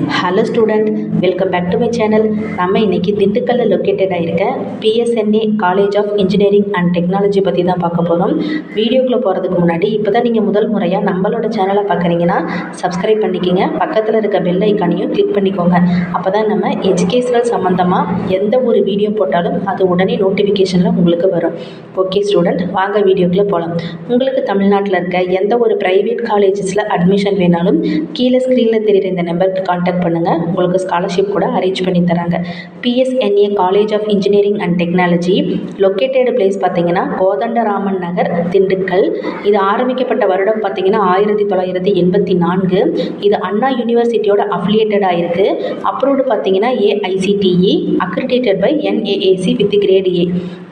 Hello student, welcome back to my channel. நம்ம இன்றைக்கி திண்டுக்கல்லில் லொக்கேட்டடாக இருக்க PSNA college of engineering and technology பற்றி தான் பார்க்க போகிறோம். வீடியோக்குள்ளே போகிறதுக்கு முன்னாடி இப்போ தான் நீங்கள் முதல் முறையாக நம்மளோட சேனலை பார்க்குறீங்கன்னா சப்ஸ்கிரைப் பண்ணிக்கோங்க. பக்கத்தில் இருக்க பெல் ஐக்கானையும் கிளிக் பண்ணிக்கோங்க. அப்போ தான் நம்ம எஜுகேஷனல் சம்மந்தமாக எந்த ஒரு வீடியோ போட்டாலும் அது உடனே நோட்டிஃபிகேஷனில் உங்களுக்கு வரும். ஓகே ஸ்டூடெண்ட், வாங்க வீடியோக்குள்ளே போகலாம். உங்களுக்கு தமிழ்நாட்டில் இருக்க எந்த ஒரு ப்ரைவேட் காலேஜஸில் அட்மிஷன் வேணாலும் கீழே ஸ்க்ரீனில் தெரிகிற இந்த நம்பருக்கு காண்டாக்ட் பண்ணுங்கள். உங்களுக்கு ஸ்காலர்ஷிப் கூட அரேஞ்ச் பண்ணி தராங்க. PSNA college of engineering and technology located place பார்த்தீங்கன்னா கோதண்டராமன் நகர், திண்டுக்கல். இது ஆரம்பிக்கப்பட்ட வருடம் பார்த்தீங்கன்னா 1984. இது அண்ணா யூனிவர்சிட்டியோட அஃபிலியேட்டடாக இருக்குது. அப்ரூவ்டு பார்த்தீங்கன்னா AICTE, accredited by NAAC with grade A.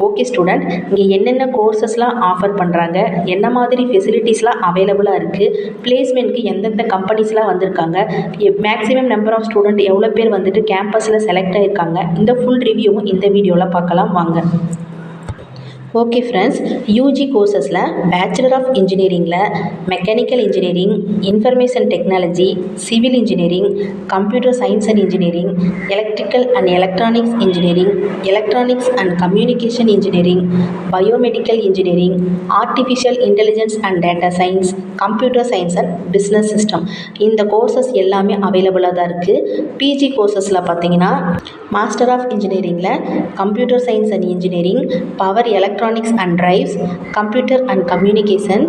Okay student, இங்கே என்னென்ன கோர்சஸ்லாம் ஆஃபர் பண்ணுறாங்க, என்ன மாதிரி ஃபெசிலிட்டிஸ்லாம் அவைலபிளாக இருக்குது, பிளேஸ்மெண்ட்க்கு எந்தெந்த கம்பெனிஸ்லாம் வந்திருக்காங்க, மேக்ஸிமம் நம்பர் ஆஃப் ஸ்டூடெண்ட் எவ்வளோ பேர் வந்துட்டு கேம்பஸில் செலக்ட் ஆகியிருக்காங்க, இந்த ஃபுல் ரிவ்யூவும் இந்த வீடியோவில் பார்க்கலாம் வாங்க. ஓகே ஃப்ரெண்ட்ஸ், யூஜி கோர்சஸில் பேச்சுலர் ஆஃப் இன்ஜினியரிங்கில் mechanical engineering, information technology, civil engineering, computer science and engineering, electrical and electronics engineering, electronics and communication engineering, biomedical engineering, artificial intelligence and data science, computer science and business system, இந்த courses எல்லாமே அவைலபிளாக தான் இருக்குது. PG கோர்சஸில் பார்த்தீங்கன்னா master of இன்ஜினியரிங்கில் computer science and engineering, power electronics and drives, computer and communication,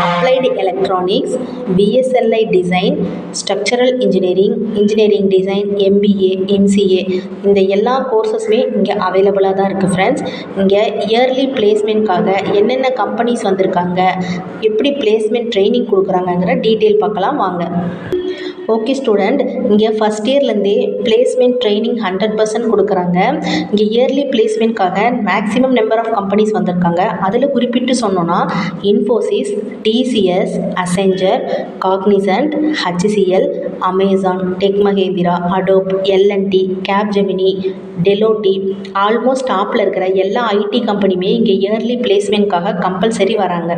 applied electronics, BSLI design, structural engineering, engineering design, MBA, MCA, இந்த எல்லா கோர்சஸுமே இங்கே அவைலபிளாக தான் இருக்குது ஃப்ரெண்ட்ஸ். இங்கே இயர்லி பிளேஸ்மெண்ட்காக என்னென்ன கம்பெனிஸ் வந்திருக்காங்க, எப்படி பிளேஸ்மெண்ட் ட்ரைனிங் கொடுக்குறாங்கங்கிற டீட்டெயில் பார்க்கலாம் வாங்க. ஓகே ஸ்டூடெண்ட், இங்கே ஃபஸ்ட் இயர்லேருந்தே பிளேஸ்மெண்ட் ட்ரைனிங் 100% கொடுக்குறாங்க. இங்கே இயர்லி பிளேஸ்மெண்ட்காக மேக்ஸிமம் நம்பர் ஆஃப் கம்பெனிஸ் வந்திருக்காங்க. அதில் குறிப்பிட்டு சொன்னோன்னா Infosys, TCS, Accenture, Cognizant, HCL, Amazon, Tech Mahindra, Adobe, L&T, Capgemini, Deloitte, almost டாப்பில் இருக்கிற எல்லா IT கம்பெனியுமே இங்கே இயர்லி பிளேஸ்மெண்ட்காக கம்பல்சரி வராங்க.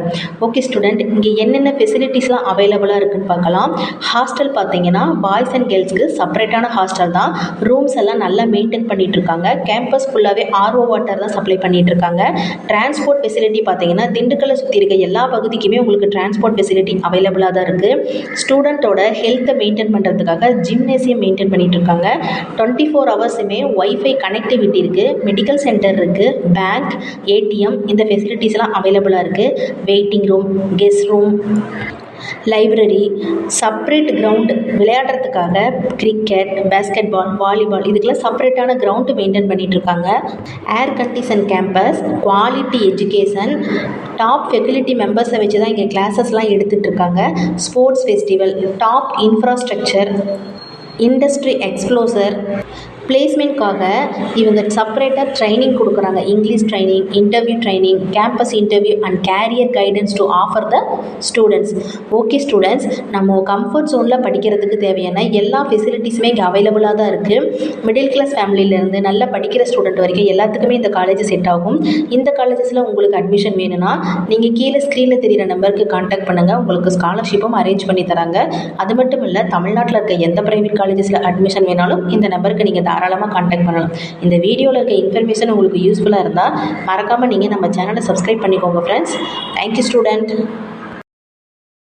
ஓகே ஸ்டூடெண்ட், இங்கே என்னென்ன ஃபெசிலிட்டிஸ்லாம் அவைலபிளாக இருக்குதுன்னு பார்க்கலாம். ஹாஸ்டல் பார்த்தீங்கன்னா பாய்ஸ் அண்ட் கேர்ள்ஸ்க்கு செப்பரேட்டான ஹாஸ்டல் தான். ரூம்ஸ் எல்லாம் நல்லா மெயின்டைன் பண்ணிட்டு இருக்காங்க. கேம்பஸ் ஃபுல்லாகவே RO வாட்டர் தான் சப்ளை பண்ணிட்டு இருக்காங்க. டிரான்ஸ்போர்ட் ஃபெசிலிட்டி பார்த்தீங்கன்னா திண்டுக்கல்லை சுற்றி இருக்க எல்லா பகுதிக்குமே உங்களுக்கு டிரான்ஸ்போர்ட் ஃபெசிலிட்டி அவைலபிளாக தான் இருக்குது. ஸ்டூடெண்ட்டோட ஹெல்த்தை மெயின்டைன் பண்ணுறதுக்காக ஜிம்னேசியம் மெயின்டைன் பண்ணிட்டு இருக்காங்க. 24 ஹவர்ஸுமே வைஃபை கனெக்டிவிட்டி இருக்குது. மெடிக்கல் சென்டர் இருக்குது. பேங்க், ATM, இந்த ஃபெசிலிட்டிஸ்லாம் அவைலபிளாக இருக்குது. Waiting room, guest room, library, separate ground விளையாடுறதுக்காக கிரிக்கெட், பேஸ்கெட் பால், வாலிபால், இதுக்கெல்லாம் செப்பரேட்டான கிரவுண்டு மெயின்டைன் பண்ணிகிட்ருக்காங்க. Air condition campus, quality education, top facility மெம்பர்ஸை வச்சு தான் இங்கே கிளாஸஸ்லாம் எடுத்துகிட்ருக்காங்க. Sports festival, top infrastructure, industry exposure. பிளேஸ்மெண்ட்காக இவங்க செப்பரேட்டாக ட்ரைனிங் கொடுக்குறாங்க. English training, interview training, campus interview and career guidance to offer the students. Okay students, நம்ம கம்ஃபர்ட் ஜோனில் படிக்கிறதுக்கு தேவையான எல்லா ஃபெசிலிட்டிஸுமே இங்கே அவைலபிளாக தான் இருக்குது. மிடில் கிளாஸ் ஃபேமிலியிலேருந்து நல்லா படிக்கிற ஸ்டூடெண்ட் வரைக்கும் எல்லாத்துக்குமே இந்த காலேஜ் செட் ஆகும். இந்த காலேஜஸில் உங்களுக்கு அட்மிஷன் வேணும்னா நீங்கள் கீழே ஸ்க்ரீனில் தெரிகிற நம்பருக்கு கான்டாக்ட் பண்ணுங்கள். உங்களுக்கு ஸ்காலர்ஷிப்பும் அரேஞ்ச் பண்ணி தராங்க. அது மட்டும் இல்லை, தமிழ்நாட்டில் இருக்க எந்த ப்ரைவேட் காலேஜஸில் அட்மிஷன் வேணாலும் இந்த நம்பருக்கு நீங்கள் தாராளமாக கான்டாக்ட் பண்ணலாம். இந்த வீடியோவில் இருக்க இன்ஃபர்மேஷன் உங்களுக்கு யூஸ்ஃபுல்லாக இருந்தால் மறக்காமல் நீங்கள் நம்ம சேனலை சப்ஸ்கிரைப் பண்ணிக்கோங்க ஃப்ரெண்ட்ஸ். Thank you student.